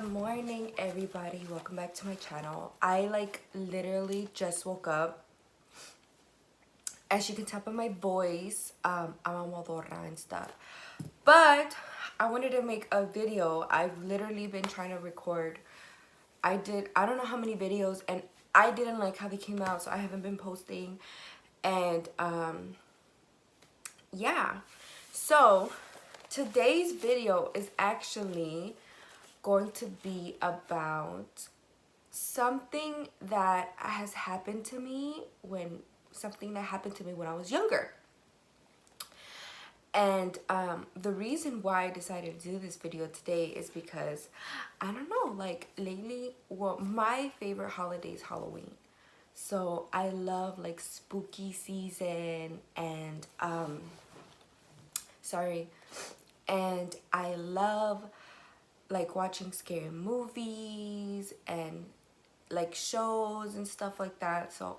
Good morning, everybody. Welcome back to my channel. I literally just woke up. As you can tell by my voice, I'm a modorra and stuff. But I wanted to make a video. I've literally been trying to record. I don't know how many videos, and I didn't like how they came out, so I haven't been posting. And yeah. So today's video is actually going to be about something that has happened to me when I was younger. And the reason why I decided to do this video today is because I don't know, like lately, well, my favorite holiday is Halloween. So I love like spooky season and and I love like watching scary movies and like shows and stuff like that. So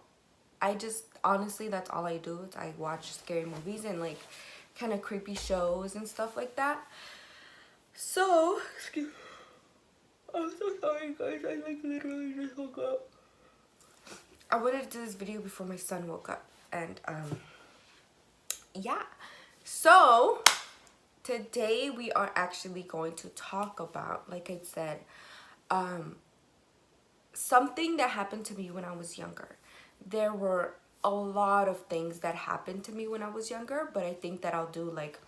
I just honestly, that's all I do. Is I watch scary movies and like kind of creepy shows and stuff like that. So I'm so sorry, guys. I like literally just woke up. I wanted to do this video before my son woke up, and yeah. So today we are actually going to talk about, like I said, something that happened to me when I was younger. There were a lot of things that happened to me when I was younger, but I think that I'll do like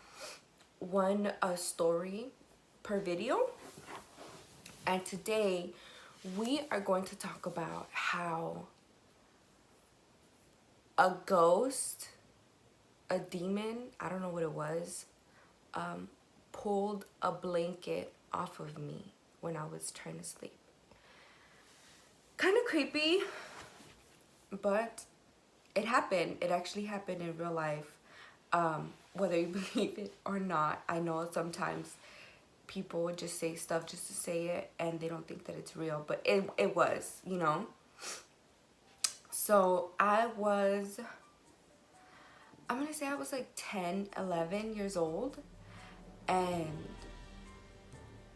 one story per video. And today we are going to talk about how a ghost, a demon, I don't know what it was, pulled a blanket off of me when I was trying to sleep. Kind of creepy, but it happened. It actually happened in real life. Whether you believe it or not, I know sometimes people would just say stuff just to say it and they don't think that it's real, but it was, you know. So I'm gonna say I was like 10, 11 years old, and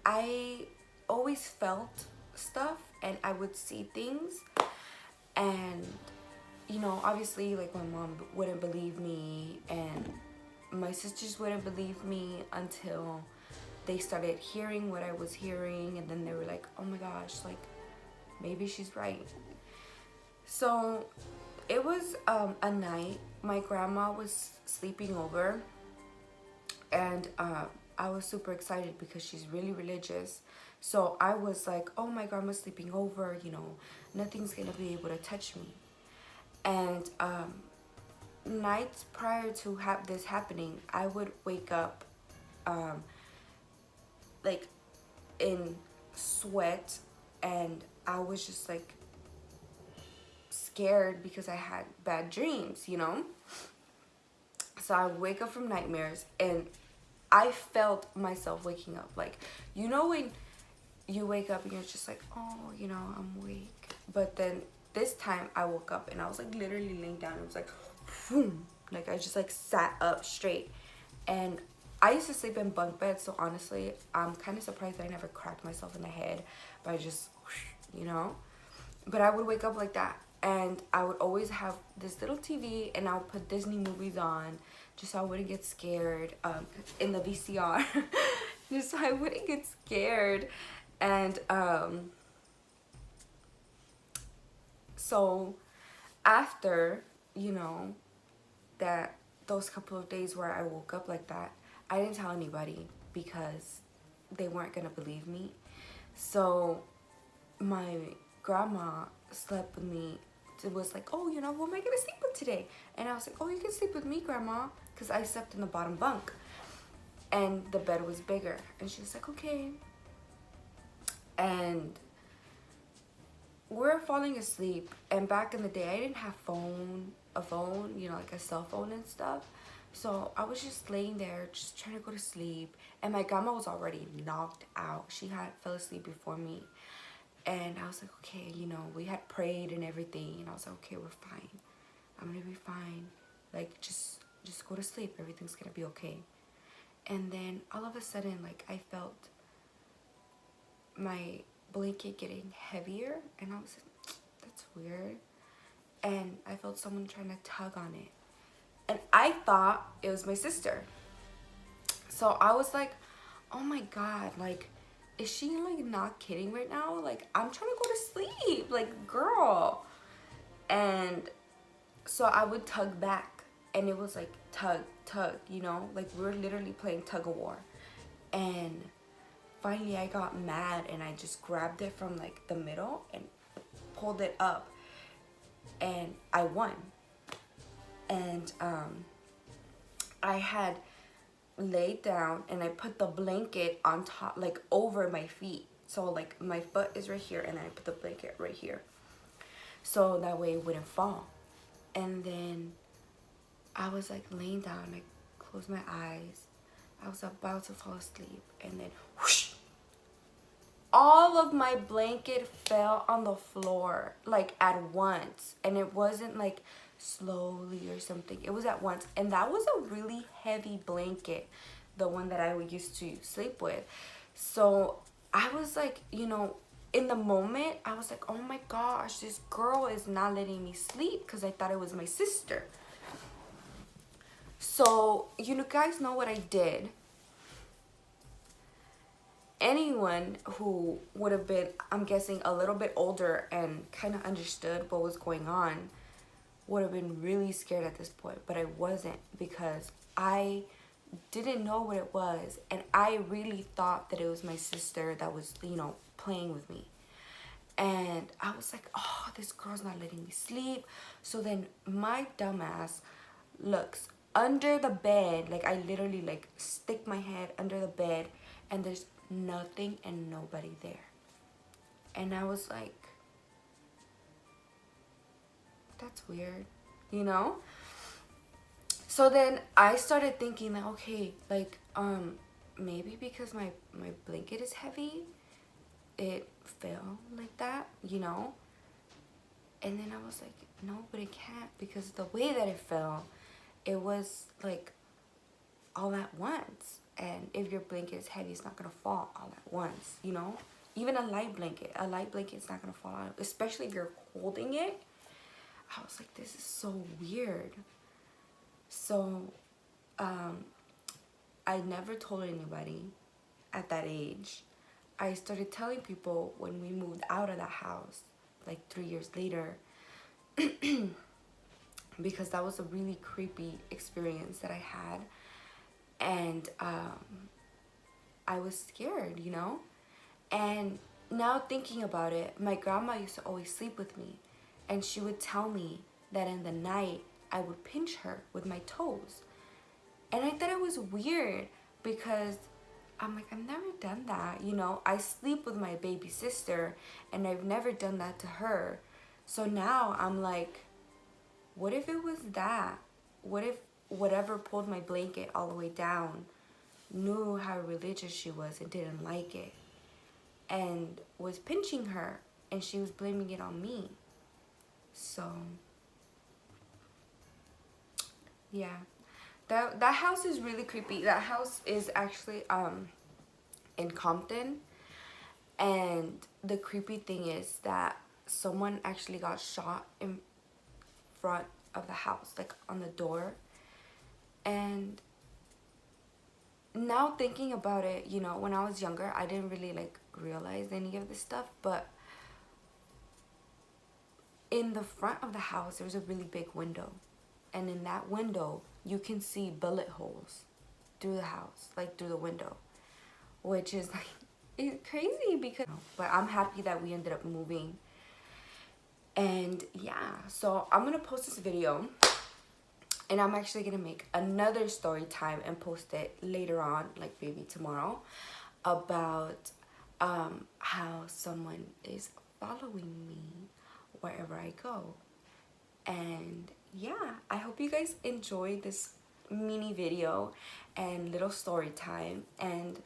I always felt stuff and I would see things, and you know, obviously like my mom wouldn't believe me and my sisters wouldn't believe me until they started hearing what I was hearing, and then they were like, oh my gosh, like maybe she's right. So it was a night my grandma was sleeping over, and I was super excited because she's really religious. So I was like, oh, my grandma's sleeping over, you know, nothing's gonna be able to touch me. And nights prior to this happening, I would wake up like in sweat, and I was just like scared because I had bad dreams, you know. So I wake up from nightmares and I felt myself waking up. Like, you know, when you wake up and you're just like, oh, you know, I'm awake. But then this time I woke up and I was like literally laying down. It was like, boom. Like I just like sat up straight. And I used to sleep in bunk beds, so honestly, I'm kind of surprised that I never cracked myself in the head by just, you know. But I would wake up like that, and I would always have this little TV, and I would put Disney movies on just so I wouldn't get scared, in the VCR, just so I wouldn't get scared. And so after, you know, that those couple of days where I woke up like that, I didn't tell anybody because they weren't gonna believe me. So my grandma slept with me. It was like, oh, you know, who am I gonna sleep with today? And I was like, oh, you can sleep with me, grandma, because I slept in the bottom bunk and the bed was bigger. And she was like, okay. And we're falling asleep, and back in the day I didn't have a phone, you know, like a cell phone and stuff. So I was just laying there just trying to go to sleep, and my grandma was already knocked out. She had fell asleep before me. And I was like, okay, you know, we had prayed and everything, and I was like, okay, we're fine. I'm gonna be fine. Like, just go to sleep. Everything's gonna be okay. And then all of a sudden, like, I felt my blanket getting heavier, and I was like, that's weird. And I felt someone trying to tug on it, and I thought it was my sister. So I was like, oh my god, like, is she like not kidding right now? Like, I'm trying to go to sleep, like, girl. And so I would tug back, and it was like tug, tug, you know, like we were literally playing tug of war. And finally I got mad, and I just grabbed it from like the middle and pulled it up, and I won. And I had laid down, and I put the blanket on top, like over my feet. So like my foot is right here, and then I put the blanket right here, so that way it wouldn't fall. And then I was like laying down, I closed my eyes, I was about to fall asleep, and then whoosh, all of my blanket fell on the floor like at once. And it wasn't like slowly or something, it was at once. And that was a really heavy blanket, the one that I used to sleep with. So I was like, you know, in the moment I was like, oh my gosh, this girl is not letting me sleep, because I thought it was my sister. So you guys know what I did. Anyone who would have been, I'm guessing, a little bit older and kind of understood what was going on would have been really scared at this point. But I wasn't, because I didn't know what it was, and I really thought that it was my sister that was, you know, playing with me. And I was like, oh, this girl's not letting me sleep. So then my dumbass looks under the bed, like I literally like stick my head under the bed, and there's nothing and nobody there. And I was like, that's weird, you know? So then I started thinking that, okay, like, maybe because my blanket is heavy, it fell like that, you know? And then I was like, no, but it can't, because the way that it fell, it was like all at once. And if your blanket is heavy, it's not gonna fall all at once, you know? Even a light blanket is not gonna fall out, especially if you're holding it. I was like, this is so weird. So I never told anybody at that age. I started telling people when we moved out of that house, like 3 years later, because that was a really creepy experience that I had. And I was scared, you know? And now thinking about it, my grandma used to always sleep with me, and she would tell me that in the night I would pinch her with my toes. And I thought it was weird, because I'm like, I've never done that, you know? I sleep with my baby sister, and I've never done that to her. So now I'm like, what if it was that? What if whatever pulled my blanket all the way down knew how religious she was and didn't like it, and was pinching her, and she was blaming it on me? So yeah, that house is really creepy. That house is actually in Compton, and the creepy thing is that someone actually got shot in front of the house, like on the door. And now thinking about it, you know, when I was younger, I didn't really like realize any of this stuff, but in the front of the house there's a really big window, and in that window you can see bullet holes through the house, like through the window, which is like, it's crazy. Because, but I'm happy that we ended up moving. And yeah, so I'm gonna post this video, and I'm actually gonna make another story time and post it later on, like maybe tomorrow, about how someone is following me wherever I go. And yeah, I hope you guys enjoyed this mini video and little story time. And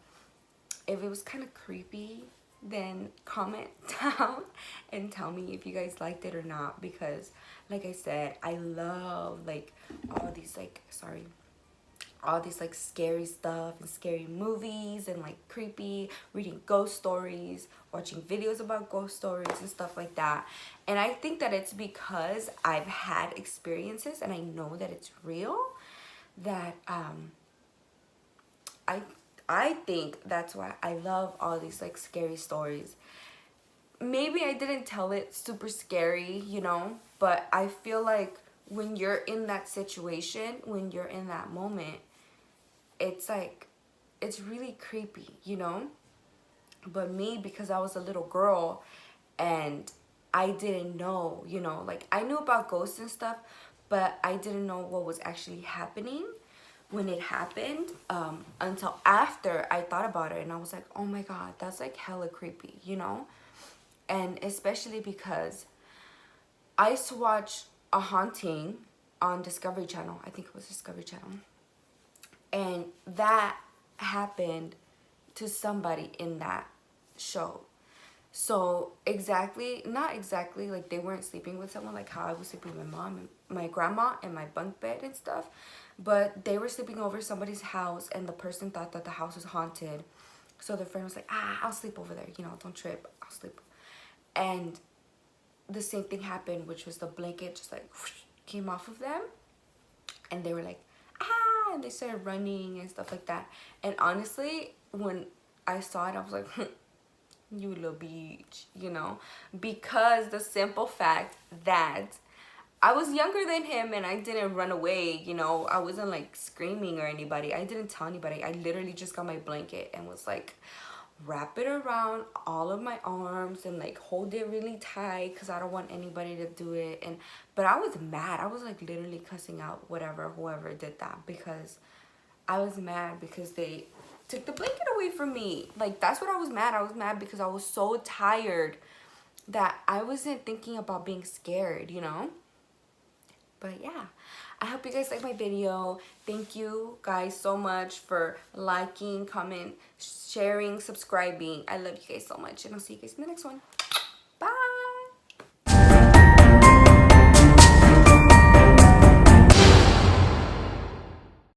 if it was kind of creepy, then comment down and tell me if you guys liked it or not, because like I said, I love like all these, like, sorry, all these like scary stuff and scary movies and like creepy, reading ghost stories, watching videos about ghost stories and stuff like that. And I think that it's because I've had experiences and I know that it's real, that I I think that's why I love all these like scary stories. Maybe I didn't tell it super scary, you know, but I feel like when you're in that situation, when you're in that moment, it's like, it's really creepy, you know. But me, because I was a little girl and I didn't know, you know, like I knew about ghosts and stuff, but I didn't know what was actually happening when it happened, until after I thought about it and I was like, oh my god, that's like hella creepy, you know. And especially because I used to watch A Haunting on Discovery Channel. I think it was Discovery Channel. And that happened to somebody in that show. So exactly, not exactly like they weren't sleeping with someone like how I was sleeping with my mom and my grandma in my bunk bed and stuff, but they were sleeping over somebody's house and the person thought that the house was haunted. So their friend was like, I'll sleep over there, you know, don't trip, I'll sleep. And the same thing happened, which was the blanket just like whoosh, came off of them and they were like, and they started running and stuff like that. And honestly, when I saw it, I was like, you little bitch, you know, because the simple fact that I was younger than him and I didn't run away, you know, I wasn't like screaming or anybody. I didn't tell anybody. I literally just got my blanket and was like, wrap it around all of my arms and like hold it really tight because I don't want anybody to do it. And but I was mad. I was like literally cussing out whoever did that, because I was mad because they took the blanket away from me. Like that's what I was mad. I was mad because I was so tired that I wasn't thinking about being scared, you know. But yeah, I hope you guys like my video. Thank you guys so much for liking, comment, sharing, subscribing. I love you guys so much and I'll see you guys in the next one.